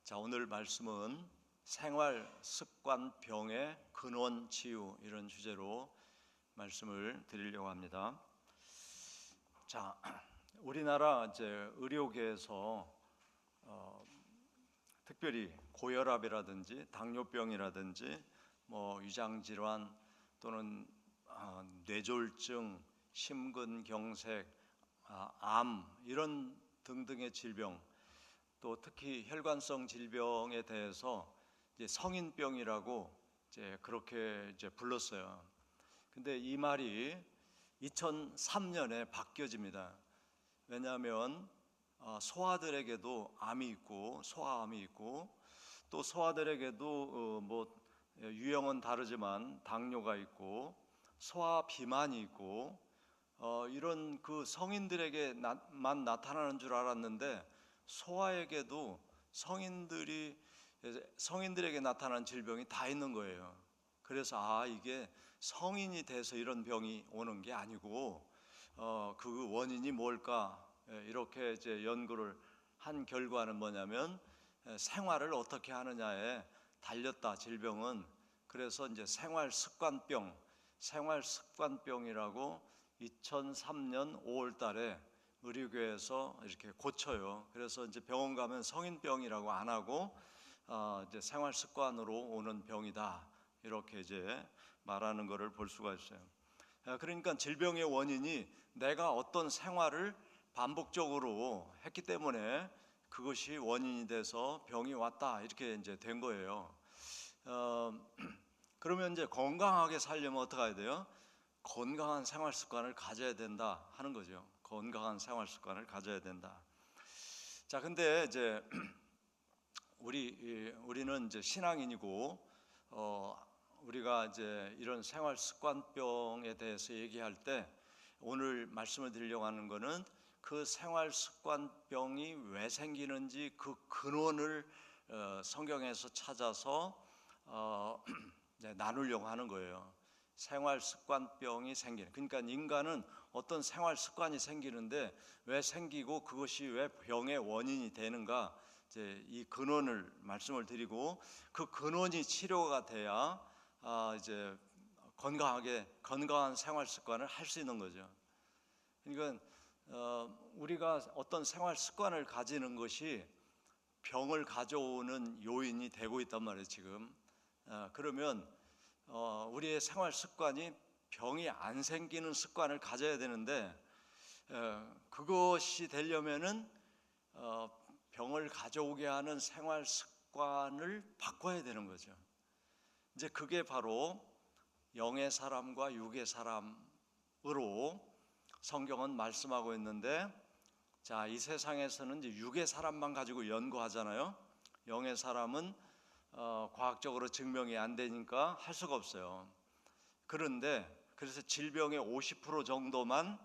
자, 오늘 말씀은 생활 습관 병의 근원 치유, 이런 주제로 말씀을 드리려고 합니다. 자, 우리나라 이제 의료계에서 특별히 고혈압이라든지 당뇨병이라든지 위장 질환 또는 뇌졸중, 심근경색, 암 이런 등등의 질병, 또 특히 혈관성 질병에 대해서 이제 성인병이라고 그렇게 불렀어요. 근데 이 말이 2003년에 바뀌어집니다. 왜냐하면 소아들에게도 암이 있고 소아암이 있고, 또 소아들에게도 유형은 다르지만 당뇨가 있고 소아 비만이 있고, 이런 그 성인들에게만 나타나는 줄 알았는데 소아에게도 성인들에게 나타나는 질병이 다 있는 거예요. 그래서 이게 성인이 돼서 이런 병이 오는 게 아니고 그 원인이 뭘까, 이렇게 연구를 한 결과는 뭐냐면 생활을 어떻게 하느냐에 달렸다, 질병은. 그래서 이제 생활습관병이라고 2003년 5월 달에 의료계에서 이렇게 고쳐요. 그래서 이제 병원 가면 성인병이라고 안 하고 이제 생활 습관으로 오는 병이다, 이렇게 이제 말하는 것을 볼 수가 있어요. 그러니까 질병의 원인이 내가 어떤 생활을 반복적으로 했기 때문에 그것이 원인이 돼서 병이 왔다, 이렇게 이제 된 거예요. 그러면 이제 건강하게 살려면 어떻게 해야 돼요? 건강한 생활 습관을 가져야 된다 하는 거죠. 건강한 생활 습관을 가져야 된다. 자, 근데 이제 우리는 이제 신앙인이고, 우리가 이제 이런 생활 습관병에 대해서 얘기할 때 오늘 말씀을 드리려고 하는 거는 그 생활 습관병이 왜 생기는지 그 근원을 성경에서 찾아서 나누려고 하는 거예요. 생활 습관병이 생기는, 그러니까 인간은 어떤 생활 습관이 생기는데 왜 생기고 그것이 왜 병의 원인이 되는가, 이제 이 근원을 말씀을 드리고, 그 근원이 치료가 돼야 이제 건강한 생활 습관을 할 수 있는 거죠. 그러니까 우리가 어떤 생활 습관을 가지는 것이 병을 가져오는 요인이 되고 있단 말이에요, 지금. 그러면 우리의 생활 습관이 병이 안 생기는 습관을 가져야 되는데, 그것이 되려면은 병을 가져오게 하는 생활 습관을 바꿔야 되는 거죠. 이제 그게 바로 영의 사람과 육의 사람으로 성경은 말씀하고 있는데, 자, 이 세상에서는 이제 육의 사람만 가지고 연구하잖아요. 영의 사람은 과학적으로 증명이 안 되니까 할 수가 없어요. 그래서 질병의 50% 정도만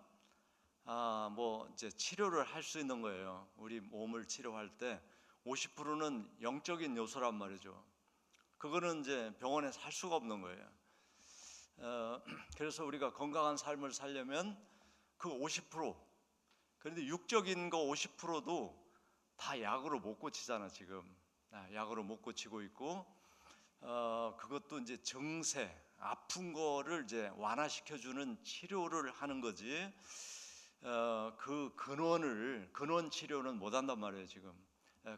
이제 치료를 할 수 있는 거예요. 우리 몸을 치료할 때 50%는 영적인 요소란 말이죠. 그거는 이제 병원에서 할 수가 없는 거예요. 그래서 우리가 건강한 삶을 살려면 그 50%, 그런데 육적인 거 50%도 다 약으로 못 고치잖아, 지금. 약으로 못 고치고 있고, 그것도 이제 증세, 아픈 거를 이제 완화시켜주는 치료를 하는 거지, 그 근원 치료는 못 한단 말이에요, 지금.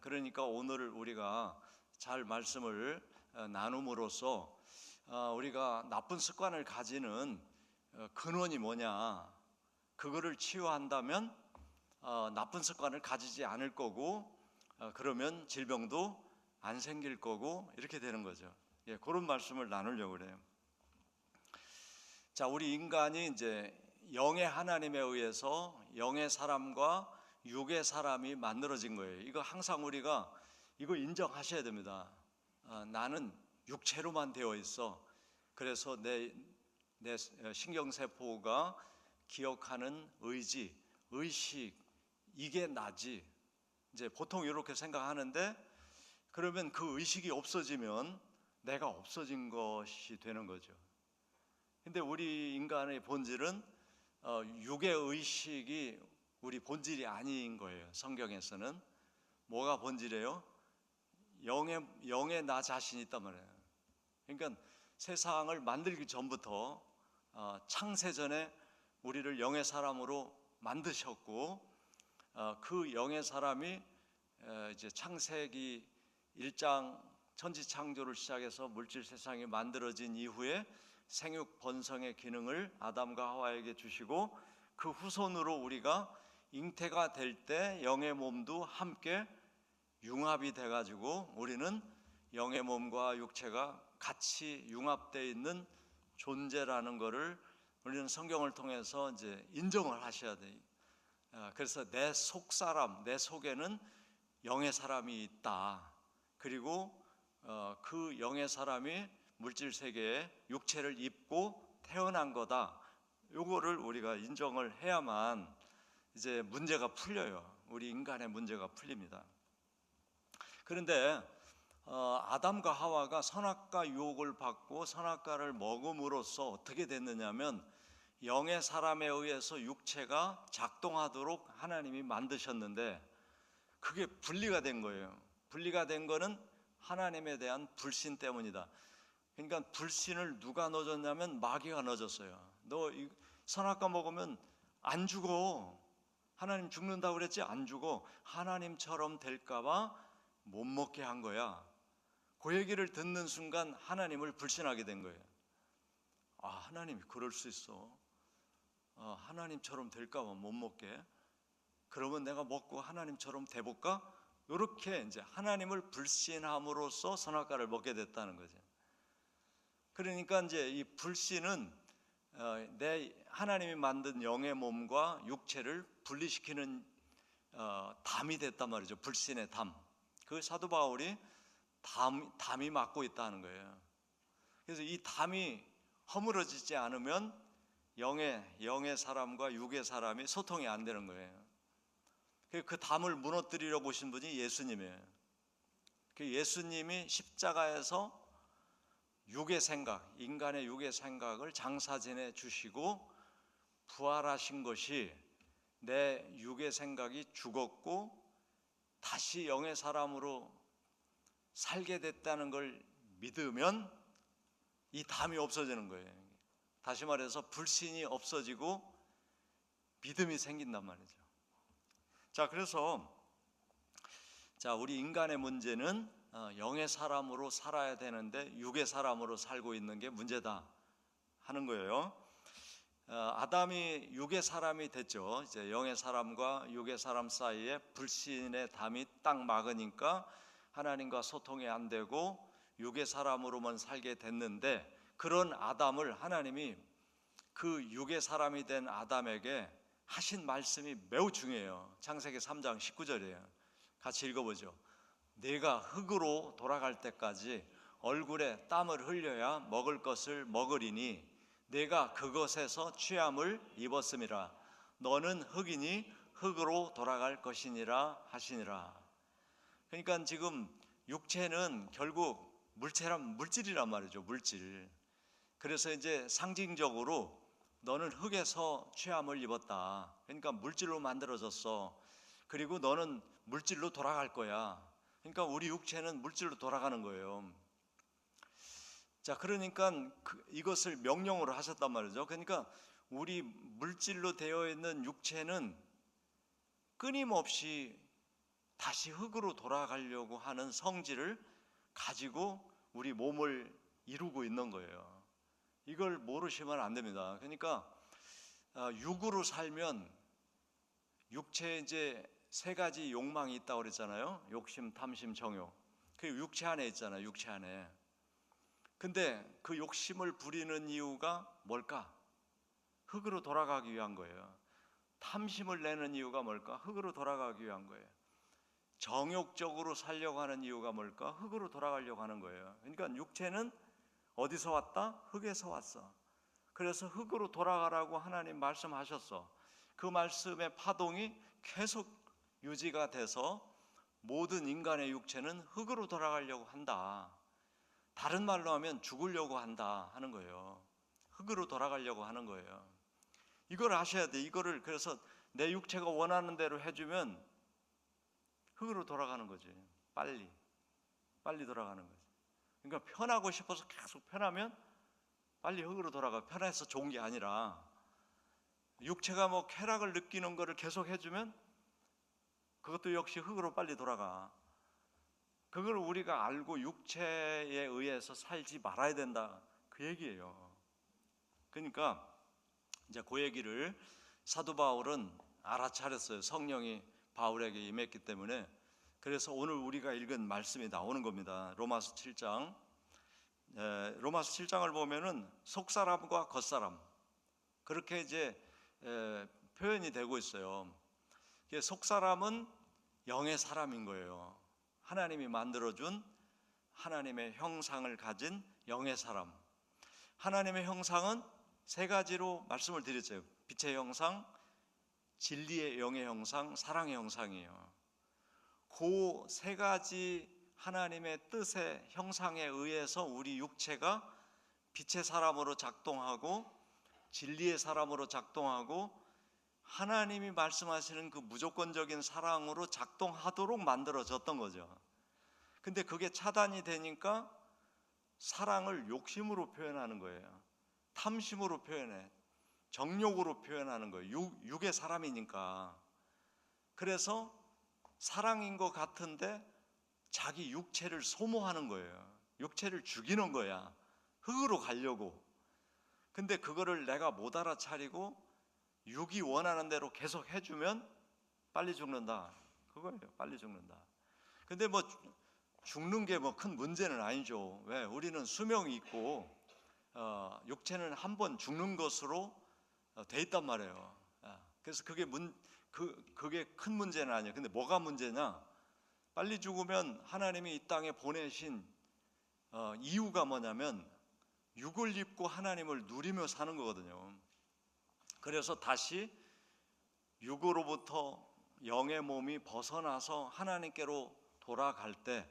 그러니까 오늘 우리가 잘 말씀을 나눔으로써 우리가 나쁜 습관을 가지는 근원이 뭐냐, 그거를 치유한다면 나쁜 습관을 가지지 않을 거고, 그러면 질병도 안 생길 거고, 이렇게 되는 거죠. 그런 말씀을 나누려고 그래요. 자, 우리 인간이 이제 영의 하나님에 의해서 영의 사람과 육의 사람이 만들어진 거예요. 이거 항상 우리가 이거 인정하셔야 됩니다. 나는 육체로만 되어 있어. 그래서 내 신경세포가 기억하는 의지, 의식, 이게 나지. 이제 보통 이렇게 생각하는데, 그러면 그 의식이 없어지면 내가 없어진 것이 되는 거죠. 근데 우리 인간의 본질은 육의 의식이 우리 본질이 아닌 거예요. 성경에서는 뭐가 본질이에요? 영의 나 자신이 있단 말이에요. 그러니까 세상을 만들기 전부터 창세전에 우리를 영의 사람으로 만드셨고, 그 영의 사람이 이제 창세기 1장 천지창조를 시작해서 물질 세상이 만들어진 이후에 생육 번성의 기능을 아담과 하와에게 주시고, 그 후손으로 우리가 잉태가 될 때 영의 몸도 함께 융합이 돼가지고 우리는 영의 몸과 육체가 같이 융합되어 있는 존재라는 것을 우리는 성경을 통해서 이제 인정을 하셔야 돼요. 그래서 내 속사람, 내 속에는 영의 사람이 있다. 그리고 그 영의 사람이 물질 세계에 육체를 입고 태어난 거다. 요거를 우리가 인정을 해야만 이제 문제가 풀려요. 우리 인간의 문제가 풀립니다. 그런데 아담과 하와가 선악과 유혹을 받고 선악과를 먹음으로써 어떻게 됐느냐면, 영의 사람에 의해서 육체가 작동하도록 하나님이 만드셨는데 그게 분리가 된 거예요. 분리가 된 거는 하나님에 대한 불신 때문이다. 그러니까 불신을 누가 넣어줬냐면 마귀가 넣어줬어요. 너 선악과 먹으면 안 죽어. 하나님 죽는다고 그랬지? 안 죽어. 하나님처럼 될까봐 못 먹게 한 거야. 그 얘기를 듣는 순간 하나님을 불신하게 된 거예요. 하나님이 그럴 수 있어. 하나님처럼 될까봐 못 먹게. 그러면 내가 먹고 하나님처럼 돼볼까? 이렇게 이제 하나님을 불신함으로써 선악과를 먹게 됐다는 거죠. 그러니까 이제 이 불신은 내 하나님이 만든 영의 몸과 육체를 분리시키는 담이 됐단 말이죠. 불신의 담. 그 사도 바울이 담이 막고 있다는 거예요. 그래서 이 담이 허물어지지 않으면 영의 사람과 육의 사람이 소통이 안 되는 거예요. 그 담을 무너뜨리려고 오신 분이 예수님이에요. 그 예수님이 십자가에서 육의 생각, 인간의 육의 생각을 장사지내 주시고 부활하신 것이 내 육의 생각이 죽었고 다시 영의 사람으로 살게 됐다는 걸 믿으면 이 담이 없어지는 거예요. 다시 말해서 불신이 없어지고 믿음이 생긴단 말이죠. 그래서 우리 인간의 문제는 영의 사람으로 살아야 되는데 육의 사람으로 살고 있는 게 문제다 하는 거예요. 아담이 육의 사람이 됐죠. 이제 영의 사람과 육의 사람 사이에 불신의 담이 딱 막으니까 하나님과 소통이 안 되고 육의 사람으로만 살게 됐는데, 그런 아담을 하나님이 그 육의 사람이 된 아담에게 하신 말씀이 매우 중요해요. 창세기 3장 19절이에요. 같이 읽어보죠. 네가 흙으로 돌아갈 때까지 얼굴에 땀을 흘려야 먹을 것을 먹으리니 네가 그것에서 취함을 입었음이라. 너는 흙이니 흙으로 돌아갈 것이니라 하시니라. 그러니까 지금 육체는 결국 물질이란 말이죠. 물질. 그래서 이제 상징적으로 너는 흙에서 취함을 입었다. 그러니까 물질로 만들어졌어. 그리고 너는 물질로 돌아갈 거야. 그러니까 우리 육체는 물질로 돌아가는 거예요. 그러니까 이것을 명령으로 하셨단 말이죠. 그러니까 우리 물질로 되어 있는 육체는 끊임없이 다시 흙으로 돌아가려고 하는 성질을 가지고 우리 몸을 이루고 있는 거예요. 이걸 모르시면 안 됩니다. 그러니까 육으로 살면 육체에 이제 세 가지 욕망이 있다고 그랬잖아요. 욕심, 탐심, 정욕. 그 육체 안에 있잖아요. 육체 안에. 근데 그 욕심을 부리는 이유가 뭘까? 흙으로 돌아가기 위한 거예요. 탐심을 내는 이유가 뭘까? 흙으로 돌아가기 위한 거예요. 정욕적으로 살려고 하는 이유가 뭘까? 흙으로 돌아가려고 하는 거예요. 그러니까 육체는 어디서 왔다? 흙에서 왔어. 그래서 흙으로 돌아가라고 하나님 말씀하셨어. 그 말씀의 파동이 계속 유지가 돼서 모든 인간의 육체는 흙으로 돌아가려고 한다. 다른 말로 하면 죽으려고 한다 하는 거예요. 흙으로 돌아가려고 하는 거예요. 이걸 아셔야 돼. 이거를 그래서 내 육체가 원하는 대로 해주면 흙으로 돌아가는 거지. 빨리. 빨리 돌아가는 거죠. 그러니까 편하고 싶어서 계속 편하면 빨리 흙으로 돌아가. 편해서 좋은 게 아니라 육체가 뭐 쾌락을 느끼는 거를 계속 해주면 그것도 역시 흙으로 빨리 돌아가. 그걸 우리가 알고 육체에 의해서 살지 말아야 된다, 그 얘기예요. 그러니까 이제 그 얘기를 사도 바울은 알아차렸어요. 성령이 바울에게 임했기 때문에. 그래서 오늘 우리가 읽은 말씀이 나오는 겁니다. 로마서 7장. 로마서 7장을 보면은 속사람과 겉사람, 그렇게 이제 표현이 되고 있어요. 속사람은 영의 사람인 거예요. 하나님이 만들어준 하나님의 형상을 가진 영의 사람. 하나님의 형상은 세 가지로 말씀을 드렸어요. 빛의 형상, 진리의 영의 형상, 사랑의 형상이에요. 그 세 가지 하나님의 뜻의 형상에 의해서 우리 육체가 빛의 사람으로 작동하고 진리의 사람으로 작동하고 하나님이 말씀하시는 그 무조건적인 사랑으로 작동하도록 만들어졌던 거죠. 근데 그게 차단이 되니까 사랑을 욕심으로 표현하는 거예요. 탐심으로 표현해. 정욕으로 표현하는 거예요. 육의 사람이니까. 그래서 사랑인 것 같은데 자기 육체를 소모하는 거예요. 육체를 죽이는 거야. 흙으로 가려고. 근데 그거를 내가 못 알아차리고 육이 원하는 대로 계속 해주면 빨리 죽는다, 그거예요. 빨리 죽는다. 근데 뭐 죽는 게 뭐 큰 문제는 아니죠. 왜? 우리는 수명이 있고 육체는 한 번 죽는 것으로 돼 있단 말이에요. 그래서 그게 큰 문제는 아니에요. 근데 뭐가 문제냐? 빨리 죽으면 하나님이 이 땅에 보내신 이유가 뭐냐면 육을 입고 하나님을 누리며 사는 거거든요. 그래서 다시 육으로부터 영의 몸이 벗어나서 하나님께로 돌아갈 때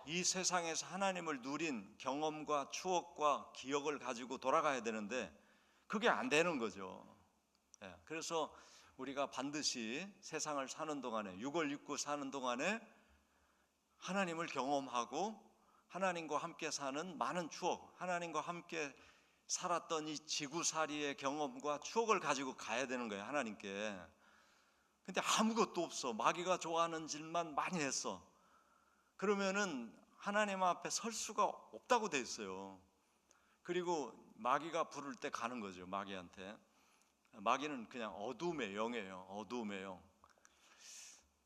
이 세상에서 하나님을 누린 경험과 추억과 기억을 가지고 돌아가야 되는데 그게 안 되는 거죠. 그래서 우리가 반드시 세상을 사는 동안에, 육을 입고 사는 동안에 하나님을 경험하고 하나님과 함께 사는 많은 추억, 하나님과 함께 살았던 이 지구살이의 경험과 추억을 가지고 가야 되는 거예요, 하나님께. 근데 아무것도 없어. 마귀가 좋아하는 짓만 많이 했어. 그러면은 하나님 앞에 설 수가 없다고 돼 있어요. 그리고 마귀가 부를 때 가는 거죠, 마귀한테. 마귀는 그냥 어둠의 영이에요. 어둠의 영.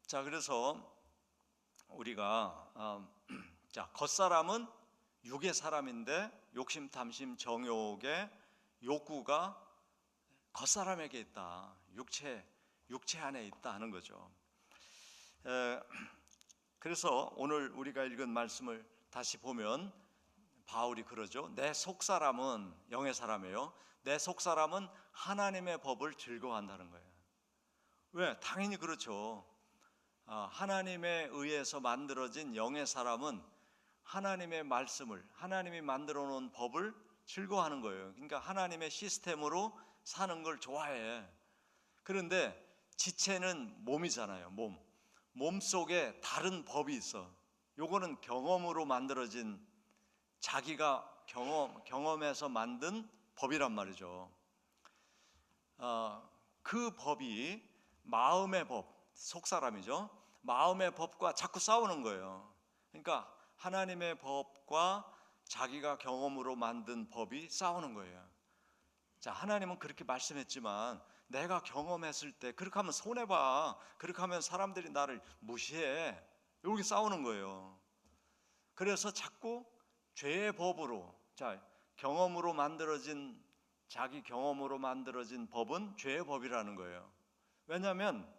자, 그래서 우리가 자, 겉사람은 육의 사람인데 욕심, 탐심, 정욕의 욕구가 겉사람에게 있다. 육체 안에 있다 하는 거죠. 그래서 오늘 우리가 읽은 말씀을 다시 보면 바울이 그러죠. 내 속사람은 영의 사람이에요. 내 속사람은 하나님의 법을 즐거워한다는 거예요. 왜? 당연히 그렇죠. 하나님에 의해서 만들어진 영의 사람은 하나님의 말씀을, 하나님이 만들어 놓은 법을 즐거워하는 거예요. 그러니까 하나님의 시스템으로 사는 걸 좋아해. 그런데 지체는 몸이잖아요. 몸 속에 다른 법이 있어. 요거는 경험으로 만들어진, 자기가 경험해서 만든 법이란 말이죠. 그 법이 마음의 법, 속사람이죠. 마음의 법과 자꾸 싸우는 거예요. 그러니까 하나님의 법과 자기가 경험으로 만든 법이 싸우는 거예요. 자, 하나님은 그렇게 말씀했지만 내가 경험했을 때 그렇게 하면 손해봐. 그렇게 하면 사람들이 나를 무시해. 여기 싸우는 거예요. 그래서 자꾸 죄의 법으로, 자, 경험으로 만들어진, 자기 경험으로 만들어진 법은 죄의 법이라는 거예요. 왜냐하면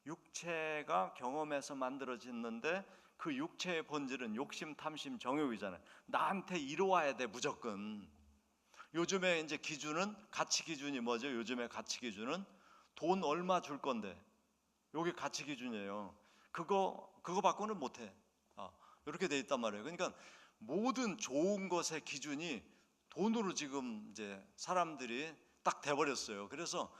육체가 경험해서 만들어졌는데 그 육체의 본질은 욕심, 탐심, 정욕이잖아요. 나한테 이루어야 돼, 무조건. 요즘에 이제 기준은, 가치 기준이 뭐죠? 요즘의 가치 기준은 돈 얼마 줄 건데, 요게 가치 기준이에요. 그거 받고는 못해. 이렇게 돼 있단 말이에요. 그러니까 모든 좋은 것의 기준이 돈으로 지금 이제 사람들이 딱 돼버렸어요. 그래서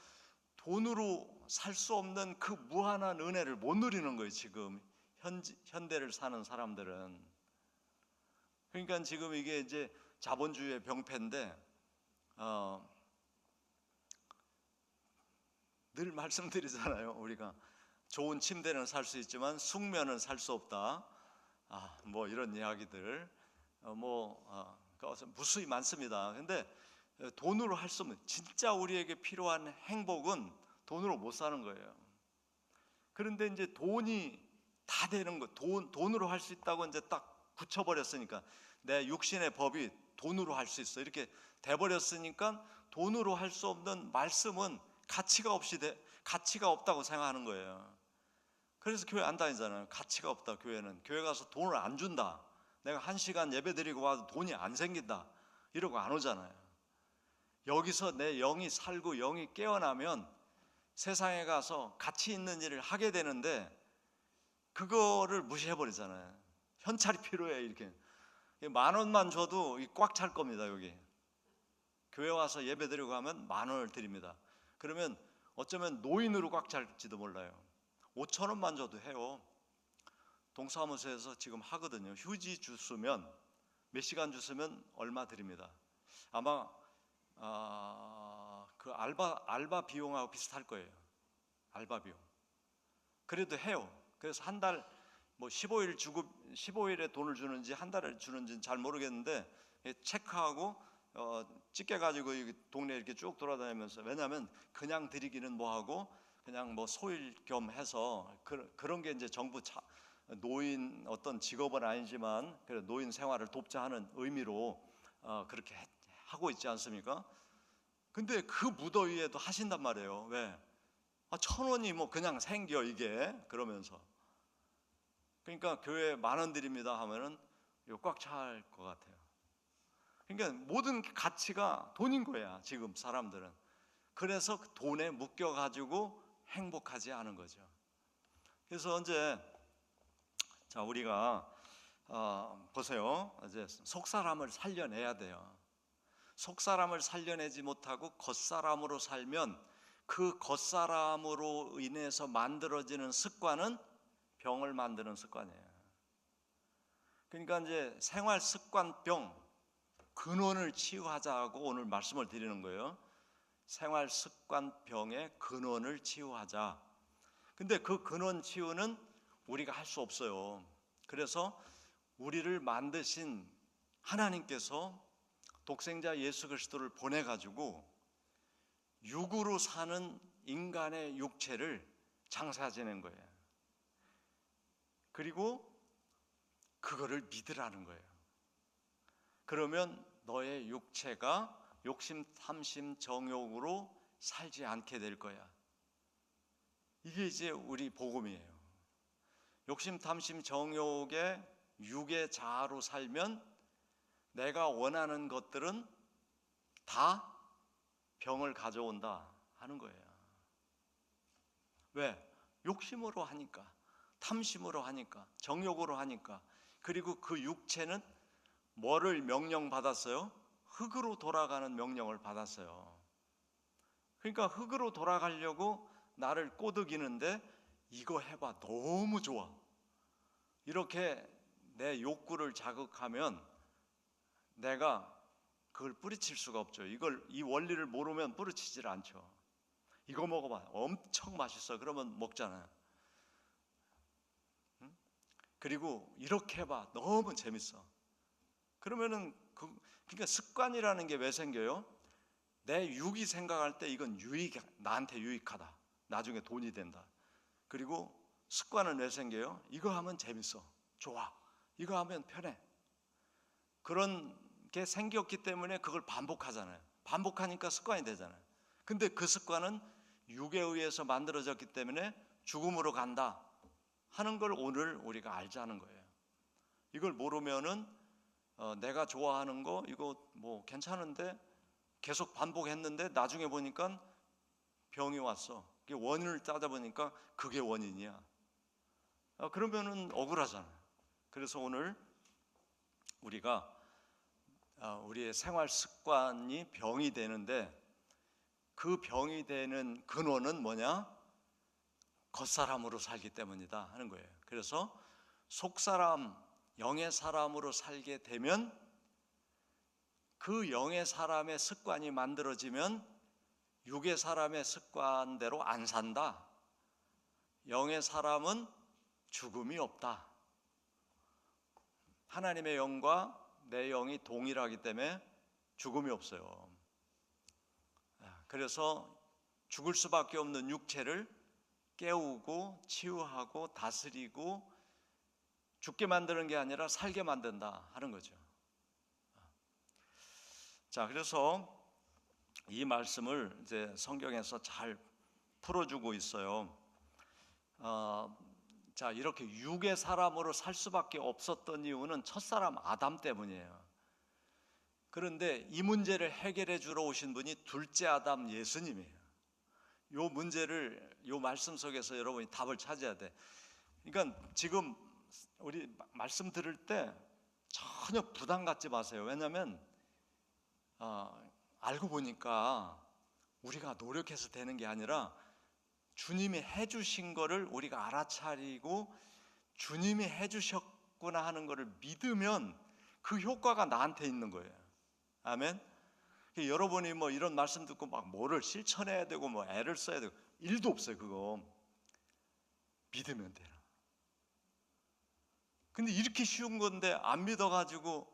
돈으로 살 수 없는 그 무한한 은혜를 못 누리는 거예요, 지금 현대를 사는 사람들은. 그러니까 지금 이게 이제 자본주의의 병폐인데 늘 말씀드리잖아요. 우리가 좋은 침대는 살 수 있지만 숙면은 살 수 없다. 뭐 이런 이야기들 무수히 많습니다. 근데 돈으로 할 수 없는, 진짜 우리에게 필요한 행복은 돈으로 못 사는 거예요. 그런데 이제 돈이 다 되는 거, 돈으로 할 수 있다고 이제 딱 굳혀버렸으니까, 내 육신의 법이 돈으로 할 수 있어 이렇게 돼버렸으니까, 돈으로 할 수 없는 말씀은 가치가 없다고 생각하는 거예요. 그래서 교회 안 다니잖아요. 가치가 없다. 교회는 교회 가서 돈을 안 준다, 내가 1시간 예배 드리고 와도 돈이 안 생긴다 이러고 안 오잖아요. 여기서 내 영이 살고 영이 깨어나면 세상에 가서 가치 있는 일을 하게 되는데, 그거를 무시해버리잖아요. 현찰이 필요해 이렇게 10,000원만 줘도 꽉 찰 겁니다. 여기 교회 와서 예배 드리고 하면 10,000원을 드립니다. 그러면 어쩌면 노인으로 꽉 찰지도 몰라요. 5,000원만 줘도 해요. 동사무소에서 지금 하거든요. 휴지 주스면, 몇 시간 주스면 얼마 드립니다. 아마 그 알바 비용하고 비슷할 거예요. 알바 비용. 그래도 해요. 그래서 한 달 15일 주고 15일에 돈을 주는지 한 달을 주는지는 잘 모르겠는데, 체크하고 찍게 가지고 동네 이렇게 쭉 돌아다니면서, 왜냐하면 그냥 드리기는 뭐하고 그냥 소일 겸 해서 그런 게 이제 정부 노인 어떤 직업은 아니지만 그래 노인 생활을 돕자 하는 의미로 그렇게 하고 있지 않습니까? 근데 그 무더위에도 하신단 말이에요. 왜? 1,000원이 그냥 생겨 이게, 그러면서. 그러니까 교회 10,000원 드립니다 하면은 꽉 찰 것 같아요. 그러니까 모든 가치가 돈인 거야 지금 사람들은. 그래서 돈에 묶여 가지고 행복하지 않은 거죠. 그래서 이제 우리가 보세요. 이제 속사람을 살려내야 돼요. 속사람을 살려내지 못하고 겉사람으로 살면, 그 겉사람으로 인해서 만들어지는 습관은 병을 만드는 습관이에요. 그러니까 이제 생활 습관병 근원을 치유하자고 오늘 말씀을 드리는 거예요. 생활 습관병의 근원을 치유하자. 근데 그 근원 치유는 우리가 할 수 없어요. 그래서 우리를 만드신 하나님께서 독생자 예수 그리스도를 보내 가지고 육으로 사는 인간의 육체를 장사 지낸 거예요. 그리고 그거를 믿으라는 거예요. 그러면 너의 육체가 욕심, 탐심, 정욕으로 살지 않게 될 거야. 이게 이제 우리 복음이에요. 욕심, 탐심, 정욕의 육의 자아로 살면 내가 원하는 것들은 다 병을 가져온다 하는 거예요. 왜? 욕심으로 하니까, 탐심으로 하니까, 정욕으로 하니까. 그리고 그 육체는 뭐를 명령받았어요? 흙으로 돌아가는 명령을 받았어요. 그러니까 흙으로 돌아가려고 나를 꼬드기는데, 이거 해봐, 너무 좋아, 이렇게 내 욕구를 자극하면 내가 그걸 뿌리칠 수가 없죠. 이 원리를 모르면 뿌리치질 않죠. 이거 먹어봐, 엄청 맛있어, 그러면 먹잖아요. 그리고 이렇게 해봐, 너무 재밌어, 그러면은 그러니까 습관이라는 게 왜 생겨요? 내 육이 생각할 때 이건 나한테 유익하다, 나중에 돈이 된다. 그리고 습관은 왜 생겨요? 이거 하면 재밌어, 좋아, 이거 하면 편해. 그런 게 생겼기 때문에 그걸 반복하잖아요. 반복하니까 습관이 되잖아요. 근데 그 습관은 육에 의해서 만들어졌기 때문에 죽음으로 간다 하는 걸 오늘 우리가 알자는 거예요. 이걸 모르면은 내가 좋아하는 거 이거 괜찮은데 계속 반복했는데 나중에 보니까 병이 왔어. 원인을 따져보니까 그게 원인이야. 그러면은 억울하잖아요. 그래서 오늘 우리가 우리의 생활 습관이 병이 되는데, 그 병이 되는 근원은 뭐냐? 겉사람으로 살기 때문이다 하는 거예요. 그래서 속사람, 영의 사람으로 살게 되면 그 영의 사람의 습관이 만들어지면 육의 사람의 습관대로 안 산다. 영의 사람은 죽음이 없다. 하나님의 영과 내 영이 동일하기 때문에 죽음이 없어요. 그래서 죽을 수밖에 없는 육체를 깨우고 치유하고 다스리고 죽게 만드는 게 아니라 살게 만든다 하는 거죠. 자, 그래서 이 말씀을 이제 성경에서 잘 풀어주고 있어요. 자, 이렇게 육의 사람으로 살 수밖에 없었던 이유는 첫사람 아담 때문이에요. 그런데 이 문제를 해결해 주러 오신 분이 둘째 아담 예수님이에요. 이 문제를 이 말씀 속에서 여러분이 답을 찾아야 돼. 그러니까 지금 우리 말씀 들을 때 전혀 부담 갖지 마세요. 왜냐하면 알고 보니까 우리가 노력해서 되는 게 아니라 주님이 해주신 거를 우리가 알아차리고 주님이 해주셨구나 하는 거를 믿으면 그 효과가 나한테 있는 거예요. 아멘. 여러분이 뭐 이런 말씀 듣고 막 뭐를 실천해야 되고 뭐 애를 써야 되고 일도 없어요. 그거 믿으면 돼요. 근데 이렇게 쉬운 건데 안 믿어가지고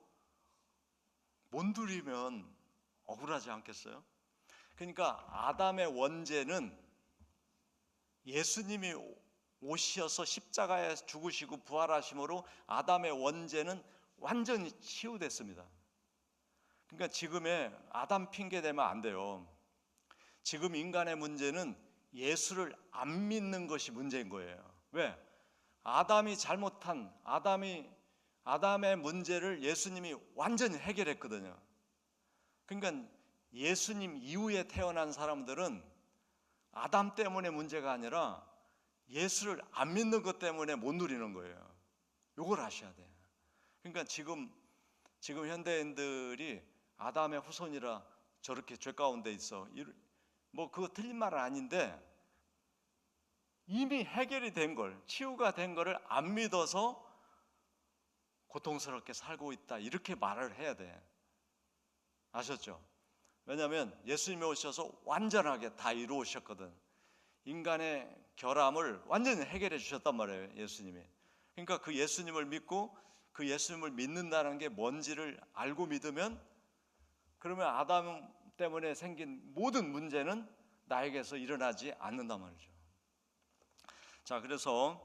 못 누리면 억울하지 않겠어요? 그러니까 아담의 원죄는 예수님이 오셔서 십자가에 죽으시고 부활하심으로 아담의 원죄는 완전히 치유됐습니다. 그러니까 지금의 아담 핑계 대면 안 돼요. 지금 인간의 문제는 예수를 안 믿는 것이 문제인 거예요. 왜? 아담이 잘못한 아담의 문제를 예수님이 완전히 해결했거든요. 그러니까 예수님 이후에 태어난 사람들은 아담 때문에 문제가 아니라 예수를 안 믿는 것 때문에 못 누리는 거예요. 이걸 아셔야 돼요. 그러니까 지금 현대인들이 아담의 후손이라 저렇게 죄 가운데 있어. 뭐 그거 틀린 말은 아닌데 이미 해결이 된 걸, 치유가 된 거를 안 믿어서 고통스럽게 살고 있다. 이렇게 말을 해야 돼. 아셨죠? 왜냐하면 예수님이 오셔서 완전하게 다 이루으셨거든. 인간의 결함을 완전히 해결해 주셨단 말이에요. 예수님이. 그러니까 그 예수님을 믿고 그 예수님을 믿는다는 게 뭔지를 알고 믿으면 그러면 아담 때문에 생긴 모든 문제는 나에게서 일어나지 않는단 말이죠. 자, 그래서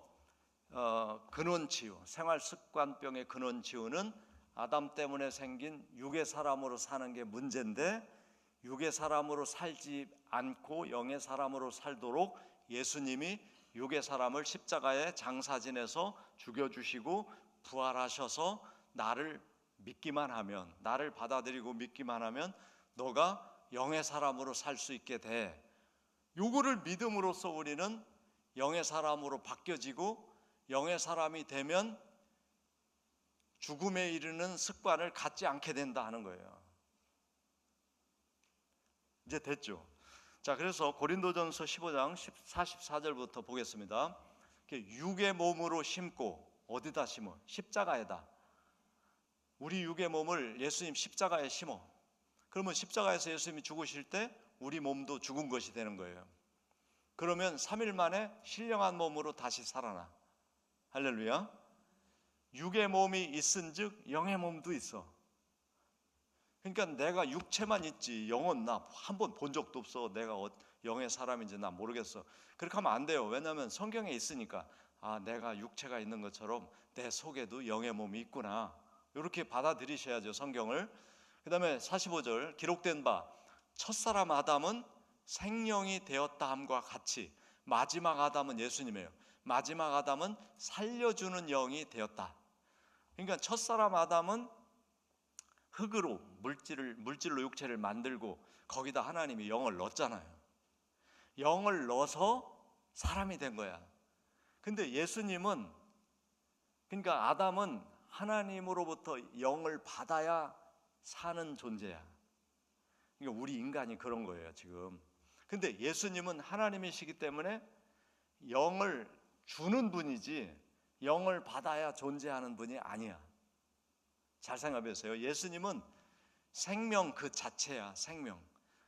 근원치유, 생활습관병의 근원치유는 아담 때문에 생긴 육의 사람으로 사는 게 문제인데 육의 사람으로 살지 않고 영의 사람으로 살도록 예수님이 육의 사람을 십자가에 장사 지내서 죽여주시고 부활하셔서 나를 믿기만 하면, 나를 받아들이고 믿기만 하면 너가 영의 사람으로 살 수 있게 돼. 요거를 믿음으로써 우리는 영의 사람으로 바뀌어지고 영의 사람이 되면 죽음에 이르는 습관을 갖지 않게 된다 하는 거예요. 이제 됐죠? 자, 그래서 고린도전서 15장 44절부터 보겠습니다. 육의 몸으로 심고 어디다 심어? 십자가에다. 우리 육의 몸을 예수님 십자가에 심어. 그러면 십자가에서 예수님이 죽으실 때 우리 몸도 죽은 것이 되는 거예요. 그러면 3일 만에 신령한 몸으로 다시 살아나. 할렐루야. 육의 몸이 있은즉 영의 몸도 있어. 그러니까 내가 육체만 있지 영은 나 한 번 본 적도 없어. 내가 영의 사람인지 나 모르겠어. 그렇게 하면 안 돼요. 왜냐하면 성경에 있으니까 내가 육체가 있는 것처럼 내 속에도 영의 몸이 있구나. 이렇게 받아들이셔야죠, 성경을. 그 다음에 45절 기록된 바 첫사람 아담은 생령이 되었다 함과 같이 마지막 아담은 예수님이에요. 마지막 아담은 살려주는 영이 되었다. 그러니까 첫사람 아담은 흙으로 물질로 육체를 만들고 거기다 하나님이 영을 넣었잖아요. 영을 넣어서 사람이 된 거야. 근데 예수님은, 그러니까 아담은 하나님으로부터 영을 받아야 사는 존재야. 그러니까 우리 인간이 그런 거예요 지금. 근데 예수님은 하나님이시기 때문에 영을 주는 분이지 영을 받아야 존재하는 분이 아니야. 잘 생각해 보세요. 예수님은 생명 그 자체야. 생명.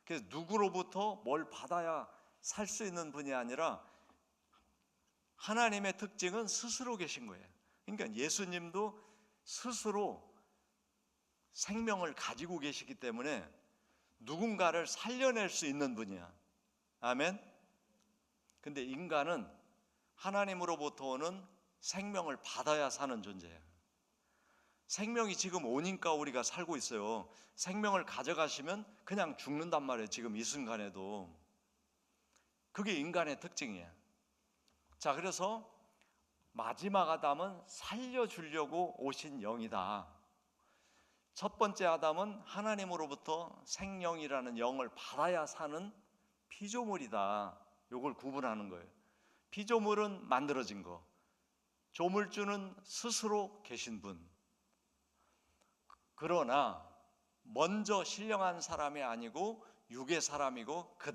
그래서 누구로부터 뭘 받아야 살 수 있는 분이 아니라 하나님의 특징은 스스로 계신 거예요. 그러니까 예수님도 스스로 생명을 가지고 계시기 때문에 누군가를 살려낼 수 있는 분이야. 아멘. 근데 인간은 하나님으로부터 오는 생명을 받아야 사는 존재예요. 생명이 지금 오니까 우리가 살고 있어요. 생명을 가져가시면 그냥 죽는단 말이에요. 지금 이 순간에도. 그게 인간의 특징이에요. 자, 그래서 마지막 아담은 살려주려고 오신 영이다. 첫 번째 아담은 하나님으로부터 생명이라는 영을 받아야 사는 피조물이다. 이걸 구분하는 거예요. 피조물은 만들어진 거, 조물주는 스스로 계신 분. 그러나 먼저 신령한 사람이 아니고 육의 사람이고 그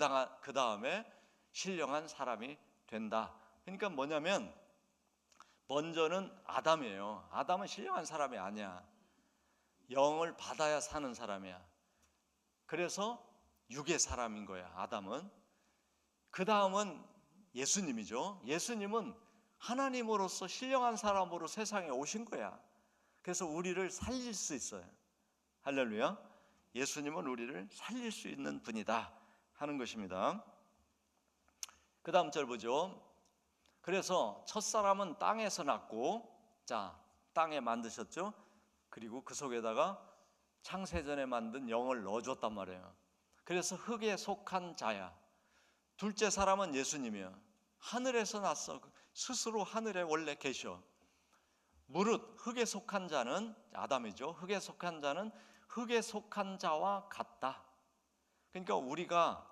다음에 신령한 사람이 된다. 그러니까 뭐냐면 먼저는 아담이에요. 아담은 신령한 사람이 아니야. 영을 받아야 사는 사람이야. 그래서 육의 사람인 거야, 아담은. 그 다음은 예수님이죠. 예수님은 하나님으로서 신령한 사람으로 세상에 오신 거야. 그래서 우리를 살릴 수 있어요. 할렐루야. 예수님은 우리를 살릴 수 있는 분이다 하는 것입니다. 그 다음 절 보죠. 그래서 첫사람은 땅에서 났고, 자, 땅에 만드셨죠. 그리고 그 속에다가 창세전에 만든 영을 넣어줬단 말이에요. 그래서 흙에 속한 자야. 둘째 사람은 예수님이야. 하늘에서 났어. 스스로 하늘에 원래 계셔. 무릇 흙에 속한 자는 아담이죠. 흙에 속한 자는 흙에 속한 자와 같다. 그러니까 우리가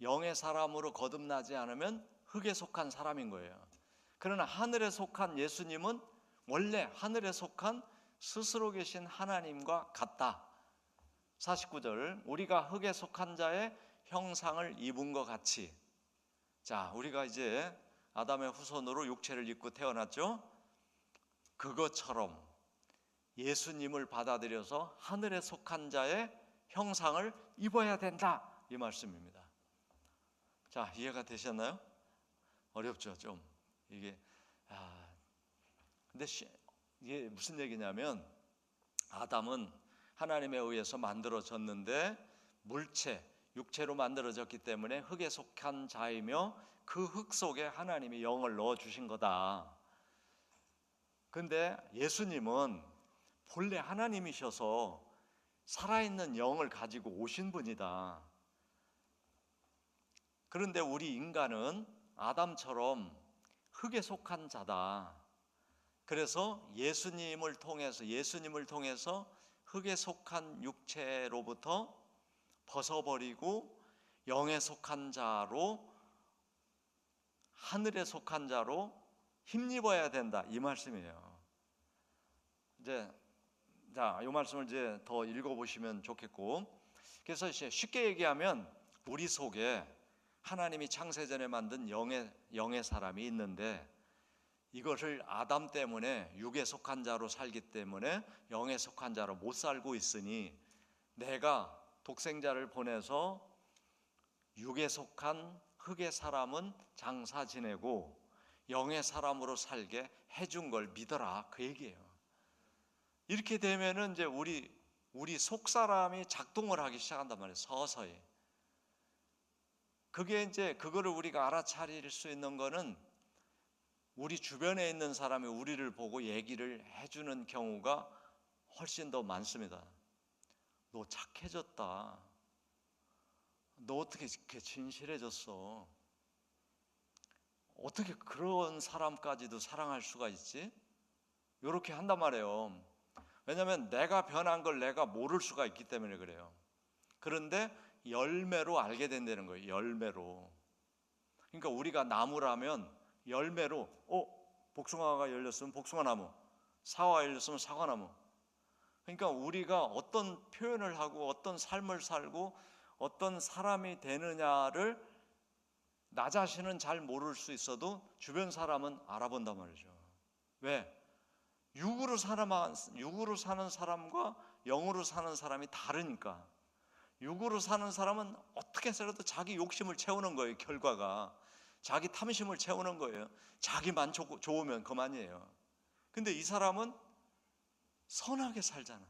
영의 사람으로 거듭나지 않으면 흙에 속한 사람인 거예요. 그러나 하늘에 속한 예수님은 원래 하늘에 속한 스스로 계신 하나님과 같다. 49절, 우리가 흙에 속한 자의 형상을 입은 것 같이. 자, 우리가 이제 아담의 후손으로 육체를 입고 태어났죠. 그것처럼 예수님을 받아들여서 하늘에 속한 자의 형상을 입어야 된다, 이 말씀입니다. 자, 이해가 되셨나요? 어렵죠, 좀. 이게 근데 이게 무슨 얘기냐면 아담은 하나님에 의해서 만들어졌는데 물체, 육체로 만들어졌기 때문에 흙에 속한 자이며 그 흙 속에 하나님이 영을 넣어 주신 거다. 근데 예수님은 본래 하나님이셔서 살아있는 영을 가지고 오신 분이다. 그런데 우리 인간은 아담처럼 흙에 속한 자다. 그래서 예수님을 통해서 흙에 속한 육체로부터 벗어버리고 영에 속한 자로, 하늘에 속한 자로 힘입어야 된다, 이 말씀이에요. 이제 자, 이 말씀을 이제 더 읽어보시면 좋겠고, 그래서 쉽게 얘기하면 우리 속에 하나님이 창세전에 만든 영의 사람이 있는데, 이것을 아담 때문에 육에 속한 자로 살기 때문에 영에 속한 자로 못 살고 있으니, 내가 독생자를 보내서 육에 속한 흙의 사람은 장사 지내고 영의 사람으로 살게 해준 걸 믿어라, 그 얘기예요. 이렇게 되면은 이제 우리 속 사람이 작동을 하기 시작한단 말이에요. 서서히. 그게 이제 그거를 우리가 알아차릴 수 있는 거는 우리 주변에 있는 사람이 우리를 보고 얘기를 해주는 경우가 훨씬 더 많습니다. 너 착해졌다. 너 어떻게 이렇게 진실해졌어? 어떻게 그런 사람까지도 사랑할 수가 있지? 이렇게 한단 말이에요. 왜냐하면 내가 변한 걸 내가 모를 수가 있기 때문에 그래요. 그런데 열매로 알게 된다는 거예요. 열매로. 그러니까 우리가 나무라면 열매로, 복숭아가 열렸으면 복숭아나무, 사과가 열렸으면 사과나무. 그러니까 우리가 어떤 표현을 하고 어떤 삶을 살고 어떤 사람이 되느냐를 나 자신은 잘 모를 수 있어도 주변 사람은 알아본단 말이죠. 왜? 육으로 사는 사람과 영으로 사는 사람이 다르니까. 육으로 사는 사람은 어떻게 해서라도 자기 욕심을 채우는 거예요. 결과가 자기 탐심을 채우는 거예요. 자기만 좋으면 그만이에요. 근데 이 사람은 선하게 살잖아.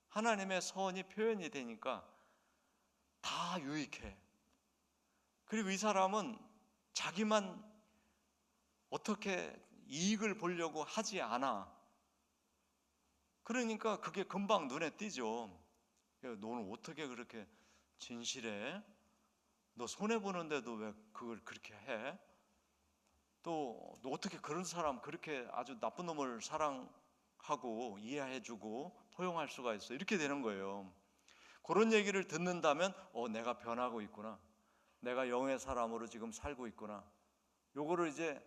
하나님의 선이 표현이 되니까 다 유익해. 그리고 이 사람은 자기만 어떻게 이익을 보려고 하지 않아. 그러니까 그게 금방 눈에 띄죠. 너는 어떻게 그렇게 진실해? 너 손해보는데도 왜 그걸 그렇게 해? 또 너 어떻게 그런 사람, 그렇게 아주 나쁜 놈을 사랑하고 이해해주고 포용할 수가 있어? 이렇게 되는 거예요. 그런 얘기를 듣는다면 내가 변하고 있구나, 내가 영의 사람으로 지금 살고 있구나, 요거를 이제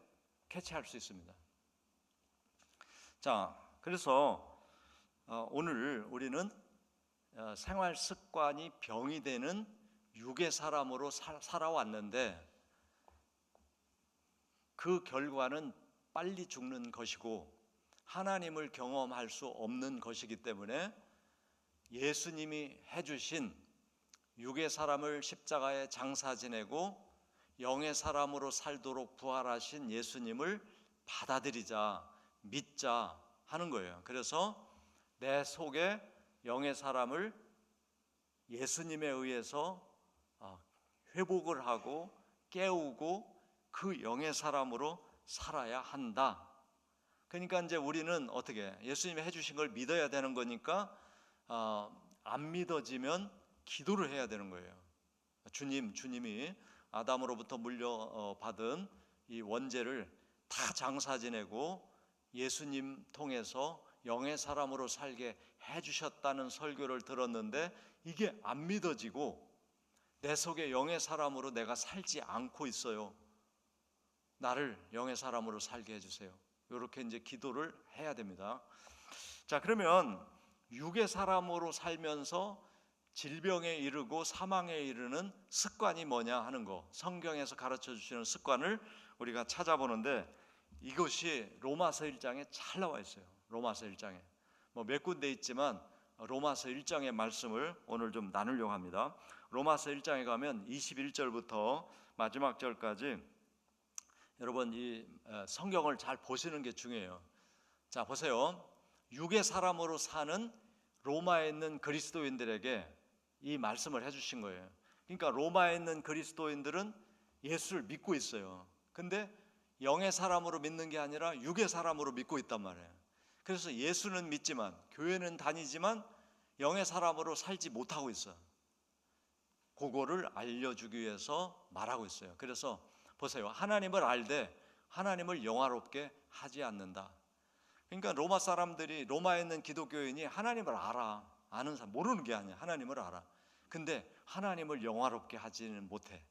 캐치할 수 있습니다. 자, 그래서 오늘 우리는 생활 습관이 병이 되는 육의 사람으로 살아왔는데 그 결과는 빨리 죽는 것이고 하나님을 경험할 수 없는 것이기 때문에 예수님이 해주신 육의 사람을 십자가에 장사 지내고 영의 사람으로 살도록 부활하신 예수님을 받아들이자, 믿자 하는 거예요. 그래서 내 속에 영의 사람을 예수님에 의해서 회복을 하고 깨우고 그 영의 사람으로 살아야 한다. 그러니까 이제 우리는 어떻게 예수님이 해주신 걸 믿어야 되는 거니까 안 믿어지면 기도를 해야 되는 거예요. 주님이 아담으로부터 물려받은 이 원죄를 다 장사 지내고 예수님 통해서 영의 사람으로 살게 해주셨다는 설교를 들었는데 이게 안 믿어지고 내 속에 영의 사람으로 내가 살지 않고 있어요. 나를 영의 사람으로 살게 해주세요. 이렇게 이제 기도를 해야 됩니다. 자, 그러면 육의 사람으로 살면서 질병에 이르고 사망에 이르는 습관이 뭐냐 하는 거, 성경에서 가르쳐 주시는 습관을 우리가 찾아보는데 이것이 로마서 1장에 잘 나와 있어요. 로마서 1장에 몇 군데 있지만 로마서 1장의 말씀을 오늘 좀 나누려고 합니다. 로마서 1장에 가면 21절부터 마지막 절까지 여러분 이 성경을 잘 보시는 게 중요해요. 자, 보세요. 육의 사람으로 사는 로마에 있는 그리스도인들에게 이 말씀을 해주신 거예요. 그러니까 로마에 있는 그리스도인들은 예수를 믿고 있어요. 근데 영의 사람으로 믿는 게 아니라 육의 사람으로 믿고 있단 말이에요. 그래서 예수는 믿지만, 교회는 다니지만 영의 사람으로 살지 못하고 있어요. 그거를 알려주기 위해서 말하고 있어요. 그래서 보세요. 하나님을 알되 하나님을 영화롭게 하지 않는다. 그러니까 로마 사람들이, 로마에 있는 기독교인이 하나님을 알아. 아는 사람, 모르는 게 아니야. 하나님을 알아. 근데 하나님을 영화롭게 하지는 못해.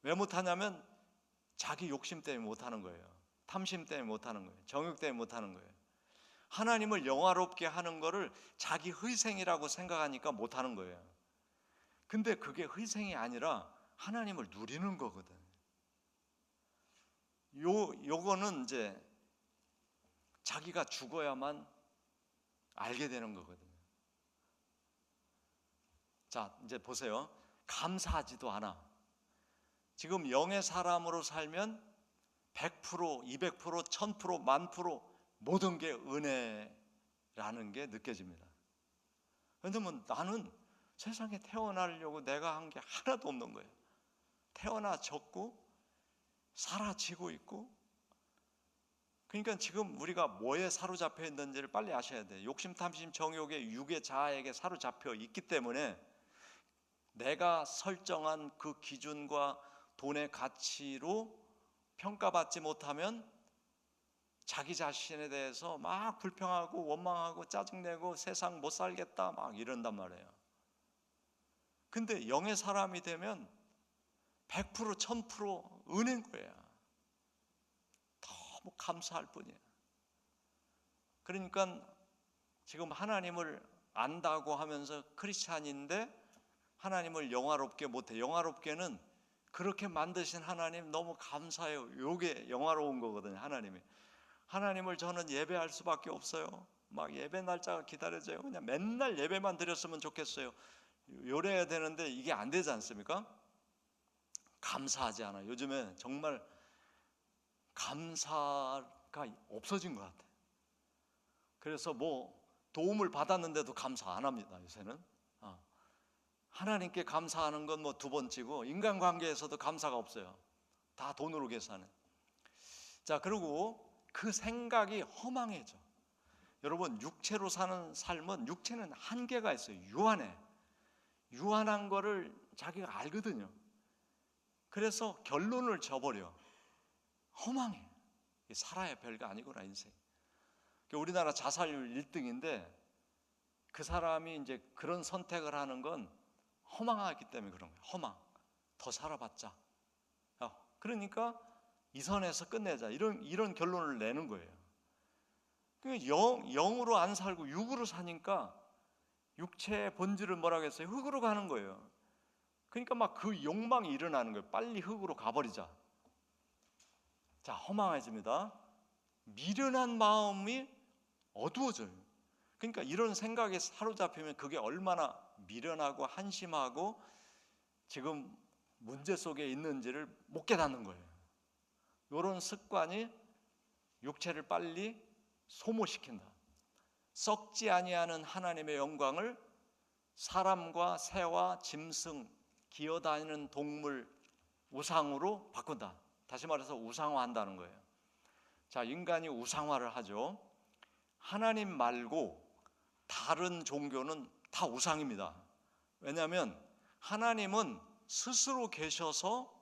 왜 못하냐면 자기 욕심 때문에 못하는 거예요. 탐심 때문에 못하는 거예요. 정욕 때문에 못하는 거예요. 하나님을 영화롭게 하는 거를 자기 희생이라고 생각하니까 못하는 거예요. 근데 그게 희생이 아니라 하나님을 누리는 거거든. 요거는 이제 자기가 죽어야만 알게 되는 거거든요. 자, 이제 보세요. 감사하지도 않아. 지금 영의 사람으로 살면 100%, 200%, 1000%, 10,000% 모든 게 은혜라는 게 느껴집니다. 왜냐면 나는 세상에 태어나려고 내가 한 게 하나도 없는 거예요. 태어나졌고 사라지고 있고. 그러니까 지금 우리가 뭐에 사로잡혀 있는지를 빨리 아셔야 돼요. 욕심, 탐심, 정욕에, 육의 자아에게 사로잡혀 있기 때문에 내가 설정한 그 기준과 돈의 가치로 평가받지 못하면 자기 자신에 대해서 막 불평하고 원망하고 짜증내고 세상 못 살겠다 막 이런단 말이에요. 근데 영의 사람이 되면 100%, 1000% 은혜인 거야. 너무 감사할 뿐이야. 그러니까 지금 하나님을 안다고 하면서 크리스찬인데 하나님을 영화롭게 못해. 영화롭게는 그렇게 만드신 하나님 너무 감사해요. 요게 영화로운 거거든요. 하나님이 하나님을 저는 예배할 수밖에 없어요. 막 예배 날짜가 기다려져요. 그냥 맨날 예배만 드렸으면 좋겠어요. 요래야 되는데 이게 안 되지 않습니까? 감사하지 않아요. 요즘에 정말 감사가 없어진 것 같아요. 그래서 뭐 도움을 받았는데도 감사 안 합니다. 요새는 하나님께 감사하는 건 뭐 두 번째고, 인간관계에서도 감사가 없어요. 다 돈으로 계산해. 자, 그리고 그 생각이 허망해져. 여러분, 육체로 사는 삶은, 육체는 한계가 있어요. 유한한 거를 자기가 알거든요. 그래서 결론을 져버려. 허망해. 살아야 별거 아니구나, 인생. 우리나라 자살률 1등인데 그 사람이 이제 그런 선택을 하는 건 허망하기 때문에 그런 거예요. 허망. 더 살아봤자. 그러니까 이 선에서 끝내자. 이런 결론을 내는 거예요. 영으로 안 살고 육으로 사니까 육체의 본질을 뭐라고 했어요? 흙으로 가는 거예요. 그러니까 막 그 욕망이 일어나는 거예요. 빨리 흙으로 가버리자. 자, 허망해집니다. 미련한 마음이 어두워져요. 그러니까 이런 생각에 사로잡히면 그게 얼마나 미련하고 한심하고 지금 문제 속에 있는지를 못 깨닫는 거예요. 이런 습관이 육체를 빨리 소모시킨다. 썩지 아니하는 하나님의 영광을 사람과 새와 짐승, 기어다니는 동물, 우상으로 바꾼다. 다시 말해서 우상화한다는 거예요. 자, 인간이 우상화를 하죠. 하나님 말고 다른 종교는 다 우상입니다. 왜냐하면 하나님은 스스로 계셔서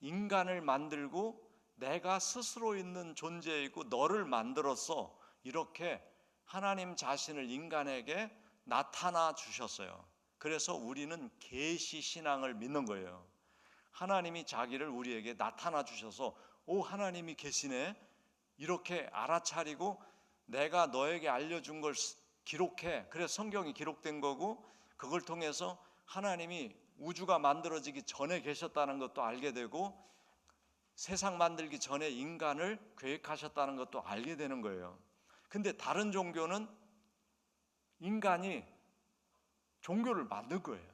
인간을 만들고 내가 스스로 있는 존재이고 너를 만들어서 이렇게 하나님 자신을 인간에게 나타나 주셨어요. 그래서 우리는 계시 신앙을 믿는 거예요. 하나님이 자기를 우리에게 나타나 주셔서 오, 하나님이 계시네, 이렇게 알아차리고 내가 너에게 알려준 걸 기록해. 그래서 성경이 기록된 거고, 그걸 통해서 하나님이 우주가 만들어지기 전에 계셨다는 것도 알게 되고 세상 만들기 전에 인간을 계획하셨다는 것도 알게 되는 거예요. 근데 다른 종교는 인간이 종교를 만든 거예요.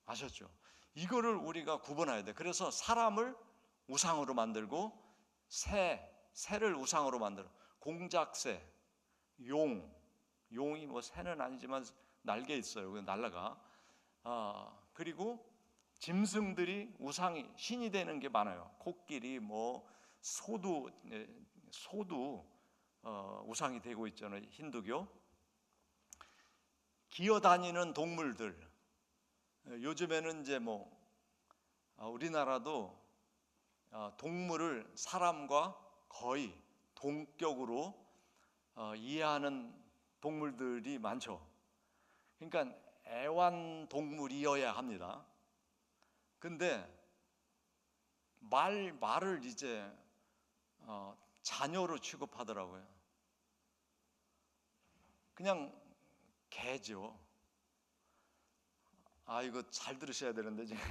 아셨죠? 이거를 우리가 구분해야 돼. 그래서 사람을 우상으로 만들고 새를 우상으로 만들어. 공작새, 용이 뭐 새는 아니지만 날개 있어요. 날아가. 그리고 짐승들이 우상이 신이 되는 게 많아요. 코끼리, 뭐 소도 우상이 되고 있잖아요. 힌두교. 기어다니는 동물들. 요즘에는 이제 뭐 우리나라도 동물을 사람과 거의 동격으로 이해하는 동물들이 많죠. 그러니까 애완동물이어야 합니다. 근데 말을 이제 자녀로 취급하더라고요. 그냥 개죠. 이거 잘 들으셔야 되는데 지금.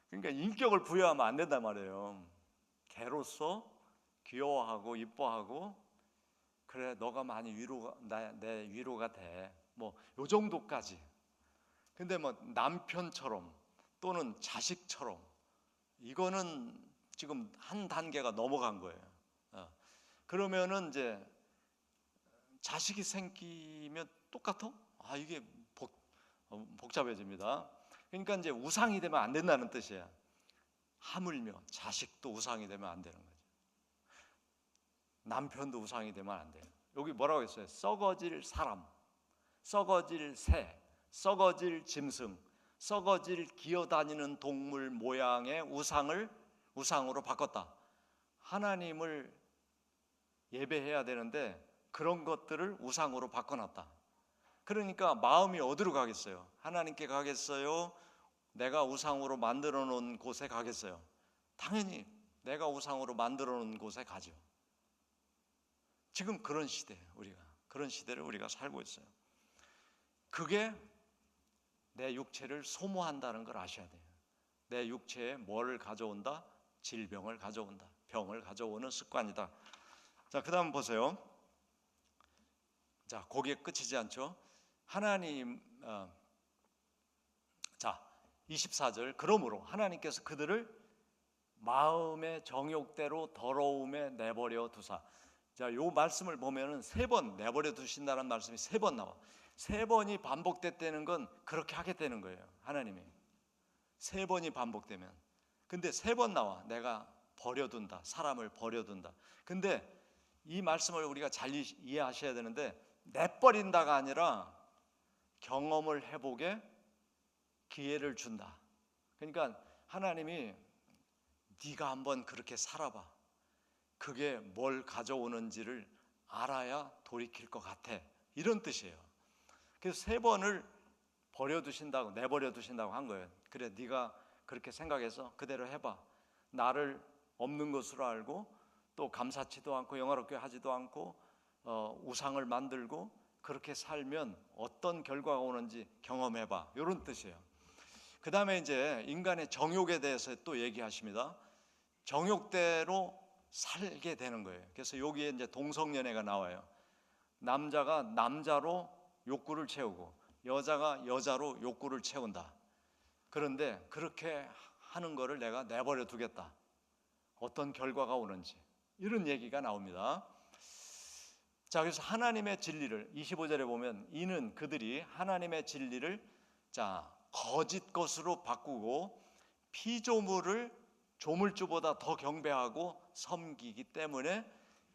그러니까 인격을 부여하면 안 된단 말이에요. 개로서 귀여워하고 이뻐하고, 그래 너가 많이 내 위로가 돼, 뭐 요 정도까지. 근데 뭐 남편처럼 또는 자식처럼, 이거는 지금 한 단계가 넘어간 거예요. 그러면은 이제 자식이 생기면 똑같아? 이게 복잡해집니다. 그러니까 이제 우상이 되면 안 된다는 뜻이야. 하물며 자식도 우상이 되면 안 되는 거죠. 남편도 우상이 되면 안 돼요. 여기 뭐라고 했어요? 썩어질 사람, 썩어질 새, 썩어질 짐승, 썩어질 기어다니는 동물 모양의 우상으로 바꿨다. 하나님을 예배해야 되는데 그런 것들을 우상으로 바꿔놨다. 그러니까 마음이 어디로 가겠어요? 하나님께 가겠어요? 내가 우상으로 만들어 놓은 곳에 가겠어요? 당연히 내가 우상으로 만들어 놓은 곳에 가죠. 지금 그런 시대를 우리가 살고 있어요. 그게 내 육체를 소모한다는 걸 아셔야 돼요. 내 육체에 뭐를 가져온다? 질병을 가져온다. 병을 가져오는 습관이다. 자, 그다음 보세요. 자, 거기에 끝이지 않죠. 하나님 자, 24절. 그러므로 하나님께서 그들을 마음의 정욕대로 더러움에 내버려 두사. 자, 요 말씀을 보면은 3번 내버려 두신다는 말씀이 3번 나와. 3번이 반복됐다는 건 그렇게 하겠다는 거예요. 하나님이 3번이 반복되면. 근데 3번 나와. 내가 버려둔다. 사람을 버려둔다. 근데 이 말씀을 우리가 잘 이해하셔야 되는데, 내버린다가 아니라 경험을 해보게 기회를 준다. 그러니까 하나님이 네가 한번 그렇게 살아봐. 그게 뭘 가져오는지를 알아야 돌이킬 것 같아. 이런 뜻이에요. 그래서 3번을 버려두신다고, 내버려두신다고 한 거예요. 그래, 네가 그렇게 생각해서 그대로 해봐. 나를 없는 것으로 알고 또 감사치도 않고 영화롭게 하지도 않고 우상을 만들고 그렇게 살면 어떤 결과가 오는지 경험해봐. 이런 뜻이에요. 그 다음에 이제 인간의 정욕에 대해서 또 얘기하십니다. 정욕대로 살게 되는 거예요. 그래서 여기에 이제 동성연애가 나와요. 남자가 남자로 욕구를 채우고 여자가 여자로 욕구를 채운다. 그런데 그렇게 하는 거를 내가 내버려 두겠다. 어떤 결과가 오는지 이런 얘기가 나옵니다. 자, 그래서 하나님의 진리를 25절에 보면 이는 그들이 하나님의 진리를 거짓 것으로 바꾸고 피조물을 조물주보다 더 경배하고 섬기기 때문에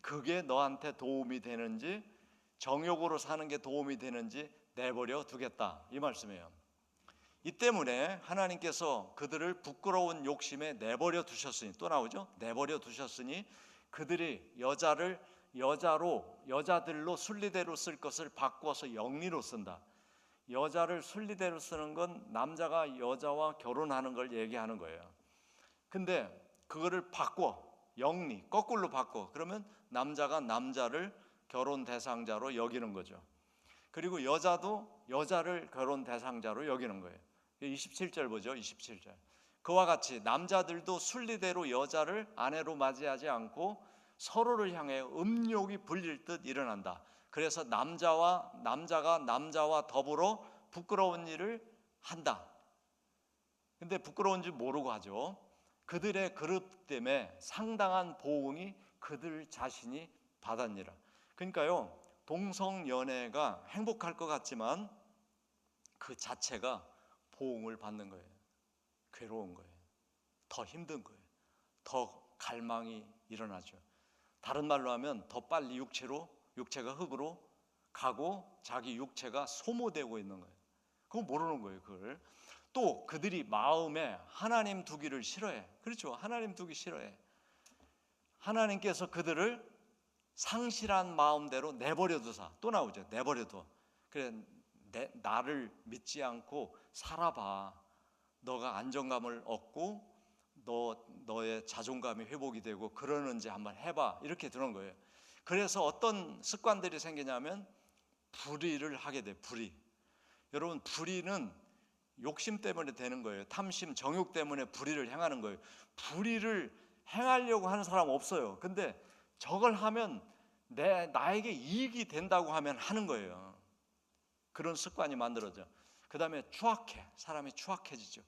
그게 너한테 도움이 되는지, 정욕으로 사는 게 도움이 되는지 내버려 두겠다, 이 말씀이에요. 이 때문에 하나님께서 그들을 부끄러운 욕심에 내버려 두셨으니, 또 나오죠. 내버려 두셨으니 그들이 여자를 여자들로 순리대로 쓸 것을 바꿔서 영리로 쓴다. 여자를 순리대로 쓰는 건 남자가 여자와 결혼하는 걸 얘기하는 거예요. 근데 그거를 바꿔, 영리, 거꾸로 바꿔. 그러면 남자가 남자를 결혼 대상자로 여기는 거죠. 그리고 여자도 여자를 결혼 대상자로 여기는 거예요. 27절 보죠. 27절. 그와 같이 남자들도 순리대로 여자를 아내로 맞이하지 않고 서로를 향해 음욕이 불릴 듯 일어난다. 그래서 남자가 남자와 더불어 부끄러운 일을 한다. 근데 부끄러운 줄 모르고 하죠. 그들의 그릇 때문에 상당한 보응이 그들 자신이 받았니라. 그러니까요, 동성연애가 행복할 것 같지만 그 자체가 보응을 받는 거예요. 괴로운 거예요. 더 힘든 거예요. 더 갈망이 일어나죠. 다른 말로 하면 더 빨리 육체가 흙으로 가고 자기 육체가 소모되고 있는 거예요. 그거 모르는 거예요. 그걸. 또 그들이 마음에 하나님 두기를 싫어해. 그렇죠. 하나님 두기 싫어해. 하나님께서 그들을 상실한 마음대로 내버려 두사. 또 나오죠. 내버려 둬. 그래, 나를 믿지 않고 살아봐. 너가 안정감을 얻고 너의 자존감이 회복이 되고 그러는지 한번 해봐. 이렇게 들은 거예요. 그래서 어떤 습관들이 생기냐면 불의를 하게 돼. 불의. 여러분, 불의는 욕심 때문에 되는 거예요. 탐심, 정욕 때문에 불의를 행하는 거예요. 불의를 행하려고 하는 사람 없어요. 근데 저걸 하면 나에게 이익이 된다고 하면 하는 거예요. 그런 습관이 만들어져. 그 다음에 추악해. 사람이 추악해지죠.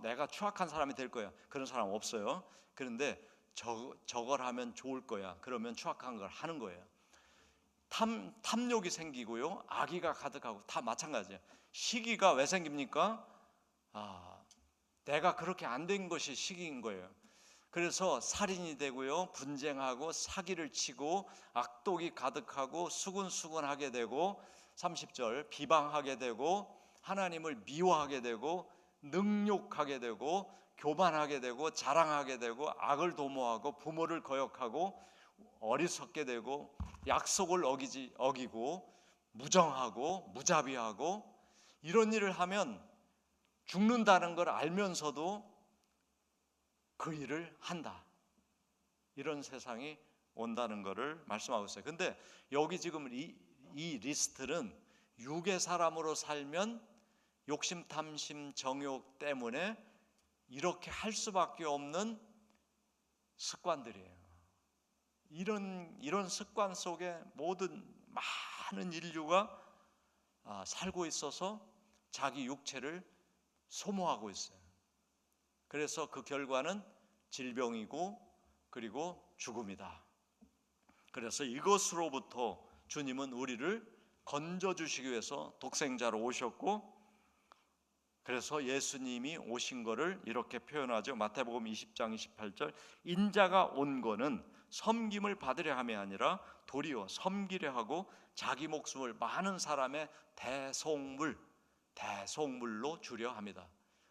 내가 추악한 사람이 될 거야. 그런 사람 없어요. 그런데 저걸 하면 좋을 거야. 그러면 추악한 걸 하는 거예요. 탐욕이 생기고요. 악의가 가득하고 다 마찬가지예요. 시기가 왜 생깁니까? 내가 그렇게 안 된 것이 시기인 거예요. 그래서 살인이 되고요. 분쟁하고 사기를 치고 악독이 가득하고 수군수군하게 되고 30절 비방하게 되고 하나님을 미워하게 되고 능욕하게 되고 교만하게 되고 자랑하게 되고 악을 도모하고 부모를 거역하고 어리석게 되고 약속을 어기고 무정하고 무자비하고 이런 일을 하면 죽는다는 걸 알면서도 그 일을 한다. 이런 세상이 온다는 것을 말씀하고 있어요. 근데 여기 지금 이 리스트는 육의 사람으로 살면 욕심, 탐심, 정욕 때문에 이렇게 할 수밖에 없는 습관들이에요. 이런 습관 속에 모든 많은 인류가 살고 있어서 자기 육체를 소모하고 있어요. 그래서 그 결과는 질병이고 그리고 죽음이다. 그래서 이것으로부터 주님은 우리를 건져주시기 위해서 독생자로 오셨고, 그래서 예수님이 오신 거를 이렇게 표현하죠. 마태복음 20장 28절, 인자가 온 거는 섬김을 받으려 함이 아니라 도리어 섬기려 하고 자기 목숨을 많은 사람의 대속물로 주려 합니다.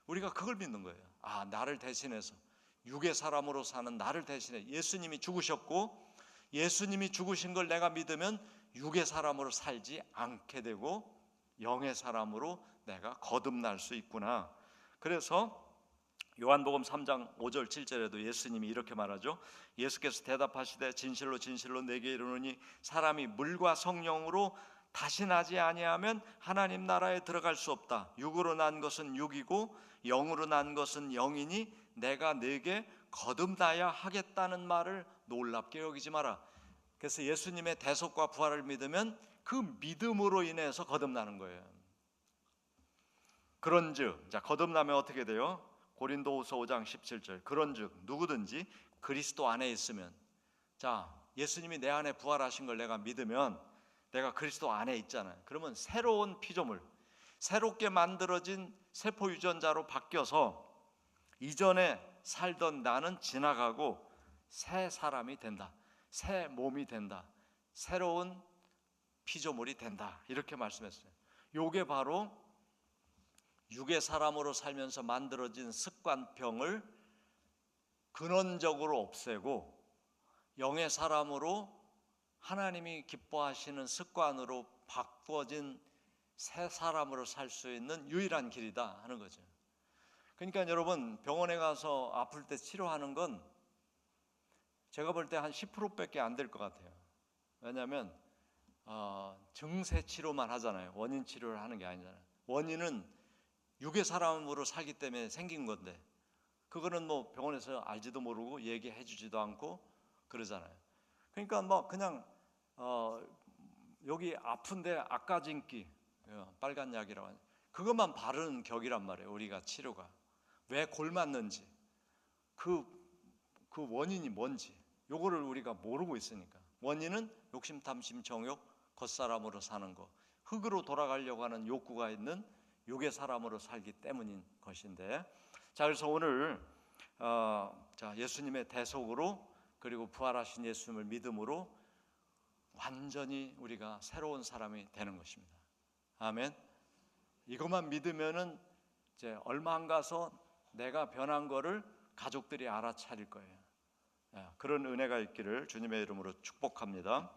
우리가 그걸 믿는 거예요. 나를 대신해서, 육의 사람으로 사는 나를 대신해 예수님이 죽으셨고, 예수님이 죽으신 걸 내가 믿으면 육의 사람으로 살지 않게 되고 영의 사람으로 내가 거듭날 수 있구나. 그래서 요한복음 3장 5절 7절에도 예수님이 이렇게 말하죠. 예수께서 대답하시되 진실로 진실로 내게 이르노니 사람이 물과 성령으로 다시 나지 아니하면 하나님 나라에 들어갈 수 없다. 육으로 난 것은 육이고 영으로 난 것은 영이니 내가 네게 거듭나야 하겠다는 말을 놀랍게 여기지 마라. 그래서 예수님의 대속과 부활을 믿으면 그 믿음으로 인해서 거듭나는 거예요. 그런즉, 거듭나면 어떻게 돼요? 고린도후서 5장 17절, 그런즉 누구든지 그리스도 안에 있으면, 예수님이 내 안에 부활하신 걸 내가 믿으면 내가 그리스도 안에 있잖아요. 그러면 새로운 피조물, 새롭게 만들어진 세포 유전자로 바뀌어서 이전에 살던 나는 지나가고 새 사람이 된다, 새 몸이 된다, 새로운 피조물이 된다, 이렇게 말씀했어요. 요게 바로 육의 사람으로 살면서 만들어진 습관병을 근원적으로 없애고 영의 사람으로 하나님이 기뻐하시는 습관으로 바꿔진 새 사람으로 살 수 있는 유일한 길이다 하는 거죠. 그러니까 여러분, 병원에 가서 아플 때 치료하는 건 제가 볼 때 한 10%밖에 안 될 것 같아요. 왜냐하면 증세 치료만 하잖아요. 원인 치료를 하는 게 아니잖아요. 원인은 육의 사람으로 살기 때문에 생긴 건데, 그거는 뭐 병원에서 알지도 모르고 얘기해 주지도 않고 그러잖아요. 그러니까 그냥 여기 아픈데 아까진기, 빨간 약이라고 하죠. 그것만 바르는 격이란 말이에요. 우리가 치료가 왜 골맞는지, 그 원인이 뭔지 요거를 우리가 모르고 있으니까. 원인은 욕심, 탐심, 정욕, 겉사람으로 사는 거, 흙으로 돌아가려고 하는 욕구가 있는 육의 사람으로 살기 때문인 것인데, 그래서 오늘 예수님의 대속으로 그리고 부활하신 예수님을 믿음으로 완전히 우리가 새로운 사람이 되는 것입니다. 아멘. 이것만 믿으면은 이제 얼마 안 가서 내가 변한 거를 가족들이 알아차릴 거예요. 그런 은혜가 있기를 주님의 이름으로 축복합니다.